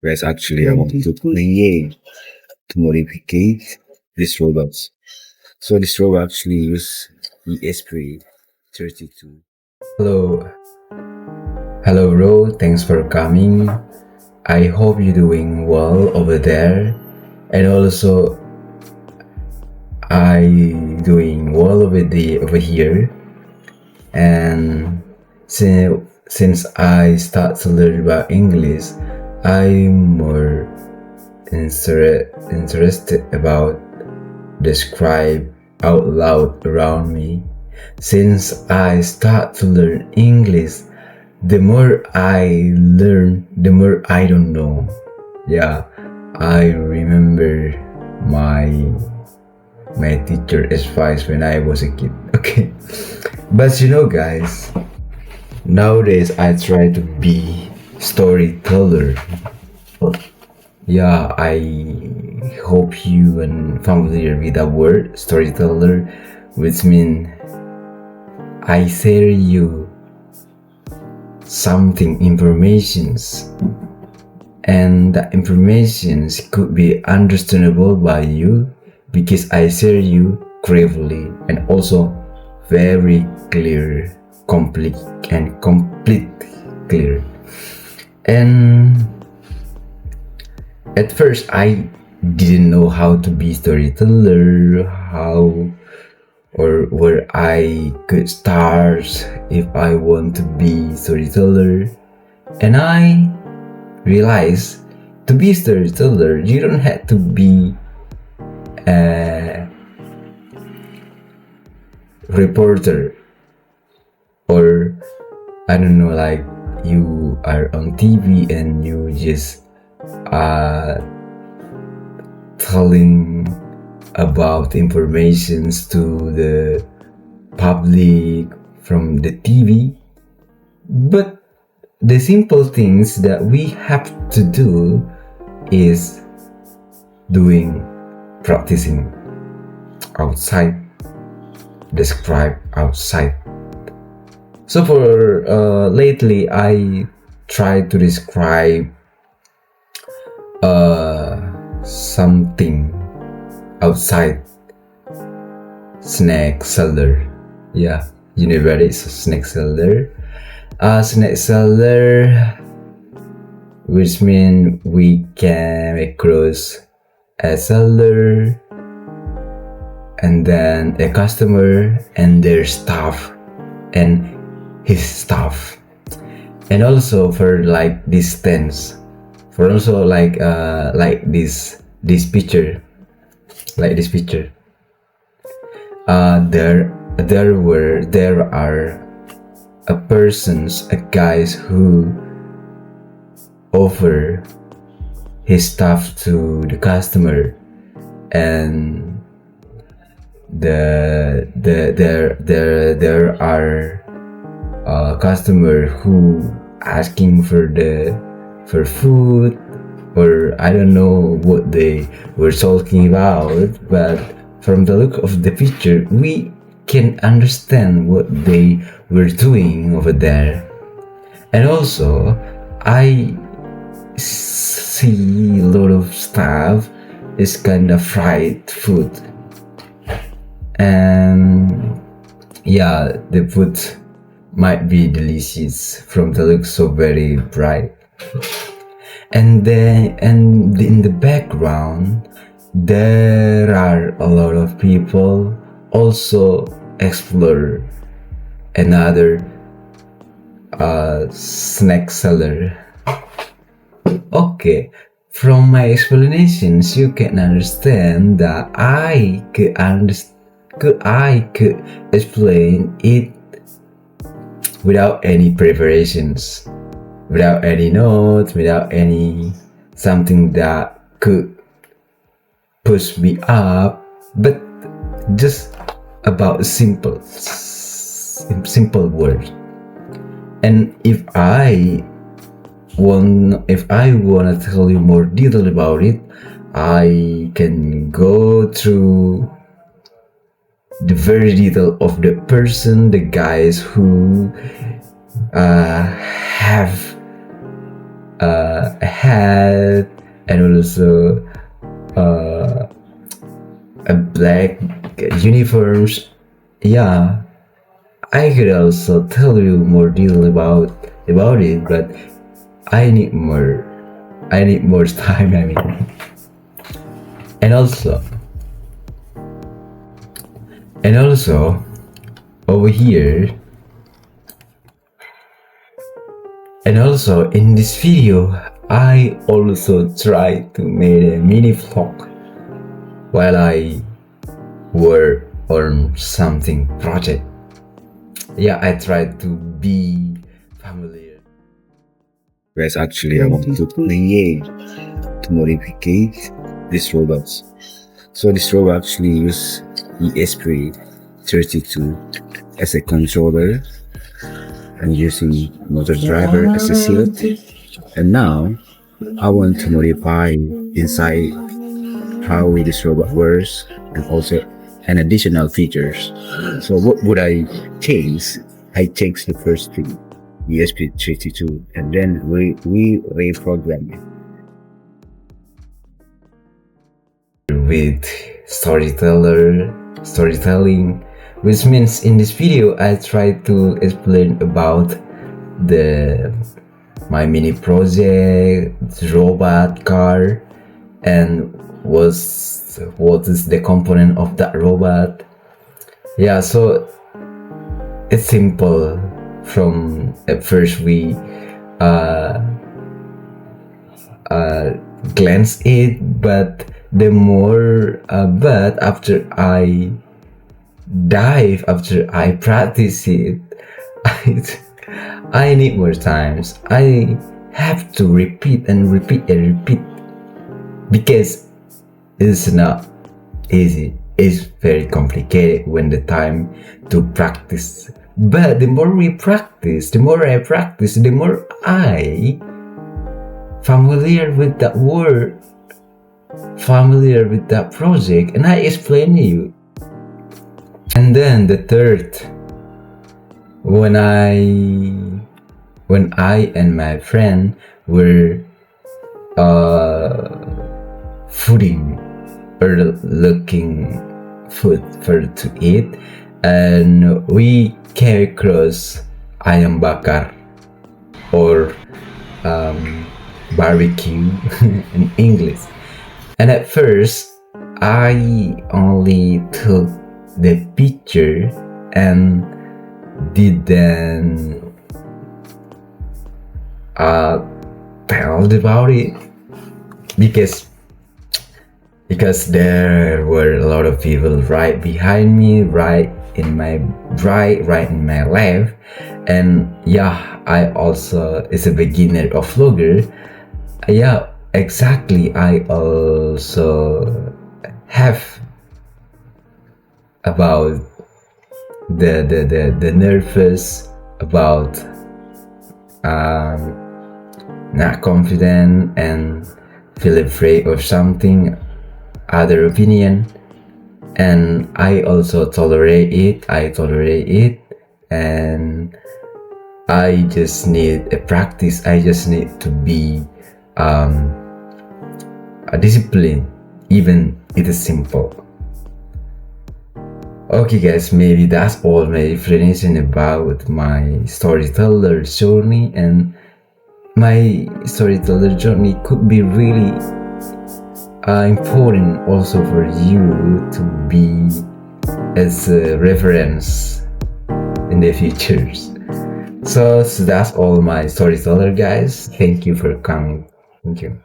Whereas actually I want to create to modify these robots. So this robot actually use ESP32. Hello, hello, bro. Thanks for coming. I hope you're doing well over there, and also I doing well over here. And since I start to learn about English, I'm more interested about describe out loud around me. Since I start to learn English, the more I learn, the more I don't know. Yeah, I remember my my teacher advice when I was a kid. Okay, but guys, nowadays I try to be storyteller. Yeah, I hope you and familiar with the word storyteller, which means I share you something informations, and the informations could be understandable by you because I share you gravely and also very clear, complete clear. And at first I didn't know how to be storyteller, how or where I could start if I want to be storyteller. And I realized to be storyteller you don't have to be a reporter, or I don't know, like you are on TV and you just telling about informations to the public from the TV. But the simple things that we have to do is practicing outside, describe outside. So for lately I try to describe something outside snack seller. Yeah, you know what is a snack seller? Snack seller, which means we can across a seller and then a customer and their staff and his staff. And also for like distance, for also like this picture, like this picture. There are guys who offer his stuff to the customer, and there are customer who asking for food, or I don't know what they were talking about, but from the look of the picture we can understand what they were doing over there. And also I see a lot of stuff is kind of fried food, and yeah, the food might be delicious from the look so very bright. And in the background there are a lot of people also explore another snack seller. Okay, from my explanations you can understand that I could explain it without any preparations, without any notes, without any something that could push me up, but just about simple words. And if I want to tell you more detail about it, I can go through the very detail of the person, the guys who have a hat, and also a black uniforms. Yeah, I could also tell you more detail about it, but I need more. I need more time. I mean, and also, over here, and also in this video, I also try to make a mini vlog while I work on something project. Yeah, I try to be familiar. Guys, actually I want to create, to modify these robots. So this robot actually use ESP32 as a controller and using motor driver as a shield. And now I want to modify inside how this robot works and also an additional features. So what would I change? I change the first thing, ESP32, and then we reprogram it with storytelling, which means in this video I try to explain about my mini project, robot car, and what is the component of that robot. Yeah, so it's simple. From at first we glance it, but after I practice it, I need more times. I have to repeat and repeat and repeat because it's not easy. It's very complicated when the time to practice. But the more we practice, the more I practice, the more I familiar with that word, familiar with that project, and I explain to you. And then the third, when I and my friend were fooding or looking food for to eat, and we came across ayam bakar or barbecue in English. And at first I only took the picture and didn't tell about it because there were a lot of people right behind me, right in my left, and yeah, I also is a beginner of vlogger. Yeah, exactly. I also have about the nervous about not confident and feel afraid of something other opinion, and I also tolerate it, and I just need a practice. I just need to be a discipline, even it is simple. Okay guys, maybe that's all my explanation about my storyteller journey, and my storyteller journey could be really important also for you to be as a reference in the futures. So that's all my storyteller guys. Thank you for coming. Thank you.